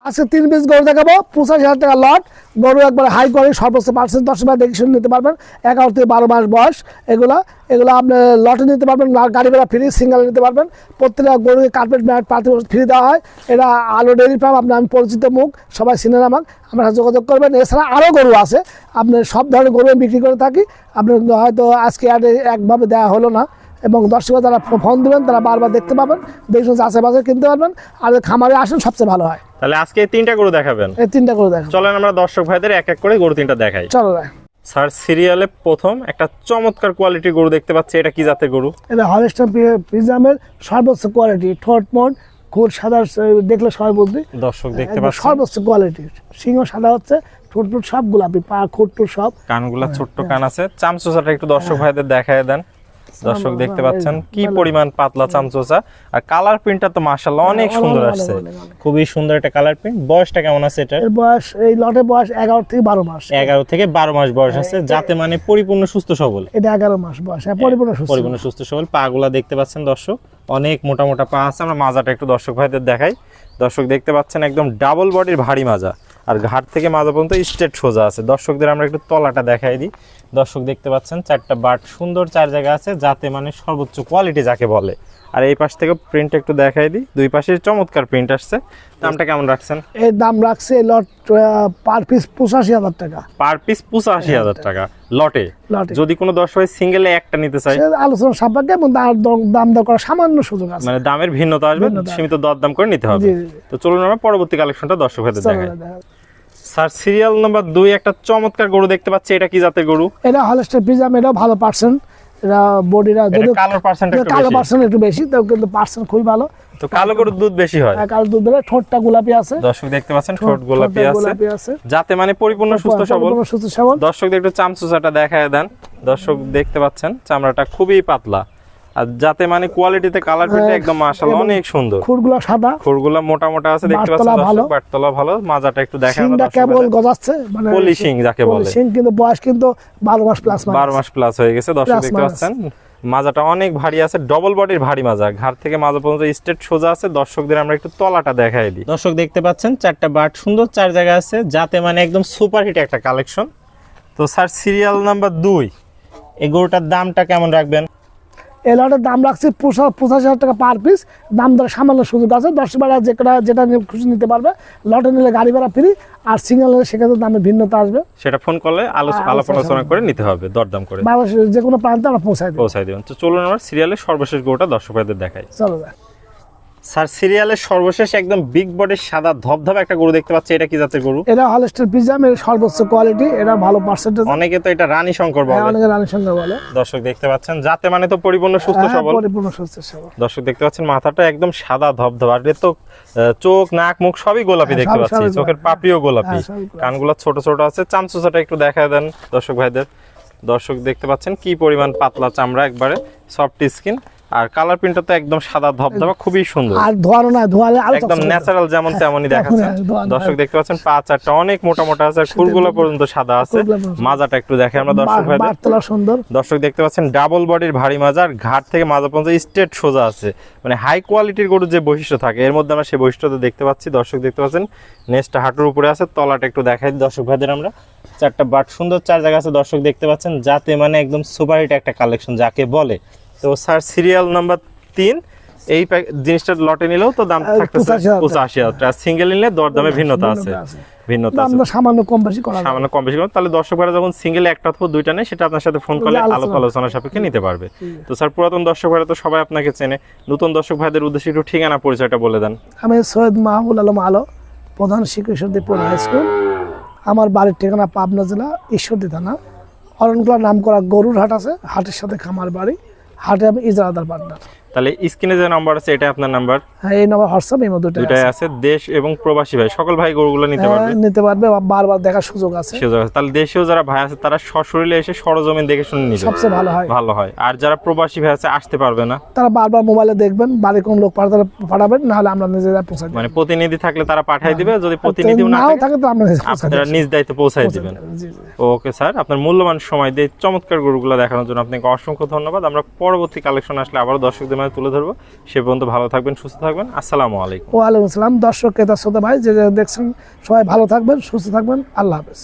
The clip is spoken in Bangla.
আজকে 3 পিস গরু দেখাবো 85,000 টাকা লট। গরু একবার হাই কোয়ালিটি, সর্বোচ্চ পার্সেন্ট 10 দেখে শুনে নিতে পারবেন। 11 থেকে 12 মাস বয়স। এগুলা আপনি লটে নিতে পারবেন, গাড়ি ভাড়া ফ্রি, সিঙ্গেল নিতে পারবেন। প্রত্যেকটা গরুকে কার্পেট ম্যাট পাতি ফ্রি দেওয়া হয়। এটা আলো ডেয়ারি ফার্ম, আমি পরিচিত মুখ, সবাই চিনেন আমার সাথে যোগাযোগ করবেন। এছাড়া আরও গরু আছে, আপনি সব ধরনের গরু বিক্রি করে থাকি। আপনি হয়তো আজকে একভাবে দেওয়া হলো না, এবং দর্শকরা যারা ফোন দেবেন তারা বারবার দেখতে পাবেন, দেখুন আশেপাশে কিনতে পারবেন। আর খামারে আসেন সবচেয়ে ভালো হয়। তাহলে আজকে 3টা গরু দেখাবেন? এই 3টা গরু দেখাবেন। চলেন আমরা দর্শক ভাইদের এক এক করে গরু 3টা দেখাই। চলো। স্যার, সিরিয়ালে প্রথম একটা চমৎকার কোয়ালিটির গরু দেখতে পাচ্ছি, এটা কি জাতের গরু? এটা হলস্টাইন ফ্রিজিয়ামের সর্বোচ্চ কোয়ালিটি, ঠোঁট মোট খুব সাদা, দেখলে সবাই বলতে দর্শক দেখতে পাচ্ছেন সর্বোচ্চ কোয়ালিটির। সিংহ সাদা হচ্ছে, ঠোঁট সব গোলাপি, পা খুঁট সব, কানগুলা ছোট্ট কান আছে। চামচোচাটা একটু দর্শক ভাইদের দেখায় দেন। দর্শক দেখতে পাচ্ছেন কি পরিমাণ পাতলা চামচোচা, আর কালার প্রিন্টটা তো মাশাআল্লাহ অনেক সুন্দর আসছে, খুবই সুন্দর একটা কালার প্রিন্ট। বয়সটা কেমন আছে এটার? এর বয়স, এই লটের বয়স 11 থেকে 12 মাস। 11 থেকে 12 মাস বয়স আছে, যাতে মানে পরিপূর্ণ সুস্থ সবল। এটা 11 মাস বয়স, পরিপূর্ণ সুস্থ সবল। পাগুলা দেখতে পাচ্ছেন দর্শক, অনেক মোটা মোটা পা আছে। আমরা মাজাটা একটু দর্শক ভাইদের দেখাই। দর্শক দেখতে পাচ্ছেন একদম ডাবল বডির ভারী মাজা, আর ঘাট থেকে মাজা পর্যন্ত স্ট্রেট সোজা আছে। দর্শকদের আমরা একটু তলাটা দেখাই দিই। দর্শক দেখতে পাচ্ছেন 4টা বাট সুন্দর 4 জায়গা আছে, যাতে মানে সর্বোচ্চ কোয়ালিটি যাকে বলে। আর এই পাশ থেকে প্রিন্ট একটু দেখাই দিই, দুই পাশে চমৎকার প্রিন্ট আসছে। দামটা কেমন রাখছেন? এর দাম রাখছে লট পার পিস 85,000 টাকা। পার পিস 85,000 টাকা লটে। যদি কোনো দর্শক সিঙ্গেলে একটা নিতে চায়, আলোচনা সাপেক্ষে এবং দাম দর করার সামান্য সুযোগ আছে, মানে দামের ভিন্নতা আসবে, সীমিত দরদাম করে নিতে হবে। তো চলুন আমরা পরবর্তী কালেকশনটা দর্শক ভাইদের দেখাই। স্যার, সিরিয়াল নাম্বার 2 একটা চমৎকার গরু দেখতে পাচ্ছি, এটা কি জাতের গরু? এটা হলস্টাইন ফ্রিজিয়াম, এটা ভালো পার্সেন্ট। এটা বডিটা যদি কালো পার্সেন্ট একটু বেশি, তো কিন্তু পার্সেন্ট খুবই ভালো। তো কালো গরুর দুধ বেশি হয়। কালো দুধ দিলে ঠোঁটটা গোলাপি আছে। দর্শক দেখতে পাচ্ছেন ঠোঁট গোলাপি আছে, যাতে মানে পরিপূর্ণ সুস্থ সবল। দর্শকদের একটু চামচোচাটা দেখায় দেন। দর্শক দেখতে পাচ্ছেন চামড়াটা খুবই পাতলা, আর যাতে মানে কোয়ালিটিতে কালার প্রিন্ট একদম মাশাআল্লাহ অনেক সুন্দর। খুরগুলো সাদা, খুরগুলা মোটা মোটা আছে, দেখতে পাচ্ছেন দর্শক। বাটতলা ভালো, মাজাটা একটু দেখান। সিংটা কেবল গজাচ্ছে, মানে পলিশিং যাকে বলে। সিং কিন্তু বয়স কিন্তু 12 মাস প্লাস, 12 মাস প্লাস হয়ে গেছে। দর্শক দেখতে পাচ্ছেন মাজাটা অনেক ভারী আছে, ডবল বডির ভারী মাজা, ঘাট থেকে মাজা পর্যন্ত স্ট্রেট সোজা আছে। দর্শকদের আমরা একটু তলাটা দেখাই দিই। দর্শক দেখতে পাচ্ছেন 4টা বাট সুন্দর 4 জায়গা আছে, যাতে মানে একদম সুপার হিট একটা কালেকশন। তো স্যার, সিরিয়াল নাম্বার 2 এই গরুটার দামটা কেমন রাখবেন? এই লটের দাম রাখছি 85,000 টাকা পার পিস। দাম দর সামান্য সুযোগ আছে, 10 ভাড়া যেটা খুশি নিতে পারবে। লটে নিলে গাড়ি ভাড়া ফ্রি, আর সিঙ্গেল নিলে সেক্ষেত্রে দামে ভিন্নতা আসবে। সেটা ফোন করলে আলোচনা করে নিতে হবে, দরদাম করে। বাংলাদেশের যে কোনো প্রান্তে আমরা পৌঁছাই দেব। তো চলুন আমরা সিরিয়ালের সর্বশেষ গরুটা দর্শক ভাইদের দেখাই। চলো। স্যার, সিরিয়ালের সর্বশেষ একদম বিগ বডির সাদা ধবধবে একটা গরু দেখতে পাচ্ছি, এটা কি জাতের গরু? এটা হলস্টাইন ফ্রিজিয়াম, এর সর্বোচ্চ কোয়ালিটি, এটা ভালো পার্সেন্টেজ। অনেকে তো এটা রানী শঙ্কর বলে। অনেকে রানী শঙ্কর বলে। দর্শক দেখতে পাচ্ছেন যাতে মানে তো পরিপূর্ণ সুস্থ সবল। দর্শক দেখতে পাচ্ছেন মাথাটা একদম সাদা ধবধবে, আর এর তো চোখ, নাক, মুখ সবই গোলাপি দেখতে পাচ্ছি, চোখের পাপড়িও গোলাপি, কানগুলো ছোট ছোট আছে। চামচোচাটা একটু দেখায় দেন দর্শক ভাইদের। দর্শক দেখতে পাচ্ছেন কি পরিমাণ পাতলা চামড়া, একবারে সফট স্কিন, আর কালার প্রিন্টটা তো একদম সাদা ধবধবা, খুবই সুন্দর। আর ধোয়ানো না, ধোয়ালে আরো একদম ন্যাচারাল যেমন তেমনই দেখাচ্ছে। দর্শক দেখতে পাচ্ছেন পা 4টা অনেক মোটা মোটা আছে, আর খুরগুলো পর্যন্ত সাদা আছে। মাজাটা একটু দেখে আমরা দর্শক ভাইদের। বাটতলা সুন্দর। দর্শক দেখতে পাচ্ছেন ডাবল বডির ভারী মাজা, আর ঘাট থেকে মাজা পর্যন্ত স্ট্রেট সোজা আছে। মানে হাই কোয়ালিটির গরুর যে বৈশিষ্ট্য থাকে, এর মধ্যে আমরা সেই বৈশিষ্ট্যটা দেখতে পাচ্ছি। দর্শক দেখতে পাচ্ছেন নেজটা হাঁটুর উপরে আছে, তলাটা একটু দেখাই দর্শক ভাইদের আমরা। 4টা বাট সুন্দর 4 জায়গা আছে, দর্শক দেখতে পাচ্ছেন, যাতে মানে একদম সুপার হিট একটা কালেকশন যাকে বলে। তো স্যার, সিরিয়াল নাম্বার 3 এই জিনিসটা লটে নিলেও তো দাম থাকতেছে 85,000 টাকা, সিঙ্গেল নিলে দরদামে ভিন্নতা আছে। সামান্য কম বেশি করা, তাহলে দর্শক ভাইরা যখন সিঙ্গেল একটা অথবা 2টা নেয়, সেটা আপনার সাথে ফোন করলে আলোচনা সাপেক্ষে নিতে পারবে। তো স্যার, পুরাতন দর্শক ভাইরা তো সবাই আপনাকে চেনে, নতুন দর্শক ভাইদের উদ্দেশ্যে একটু ঠিকানা পরিচয়টা বলে দেন। আমি সৈয়দ মাহবুব আলম আলো, প্রধান শিক্ষক ঈশ্বরদীপুর হাই স্কুল। আমার বাড়ির ঠিকানা পাবনা জেলা ঈশ্বরদী থানা, অরণকুলা নাম করা গরুর হাট আছে, হাটের সাথে খামার বাড়ি, হাটে আমি ইজারাদার পার্টনার। তাহলে স্ক্রিনে যে নাম্বার আছে এটা আপনার নাম্বার? হ্যাঁ, এই নাম্বার হোয়াটসঅ্যাপ, এই মধ্যে দুটাই আছে। দেশ এবং প্রবাসী ভাই সকল ভাই গরুগুলো নিতে পারবে, বারবার দেখার সুযোগ আছে। তাহলে দেশেও যারা ভাই আছে তারা সশরীরে এসে সরজমিন দেখে শুনে নিবে, সবচেয়ে ভালো হয়। আর যারা প্রবাসী ভাই আছে আসতে পারবে না, তারা বারবার মোবাইলে দেখবেন, বাড়ি কোন লোক পাঠাবেন, না হলে আমরা নিজেরা পৌঁছাই দেব। মানে প্রতিনিধি থাকলে তারা পাঠিয়ে দিবে, যদি প্রতিনিধি না থাকে তো আপনারা নিজ দায়িত্বে পৌঁছাই দিবেন। ওকে স্যার, আপনার মূল্যবান সময় দিয়ে চমৎকার গরুগুলো দেখানোর জন্য আপনাকে অসংখ্য ধন্যবাদ। আমরা পরবর্তী কালেকশন আসলে আবারও দর্শকদের মাঝে তুলে ধরবো। সে পর্যন্ত ভালো থাকবেন, সুস্থ থাকবেন। আসসালামু আলাইকুম। ওয়ালাইকুম আসসালাম। দর্শক ক্রেতা শ্রোতা ভাই যে যে দেখছেন সবাই ভালো থাকবেন, সুস্থ থাকবেন। আল্লাহ হাফেজ।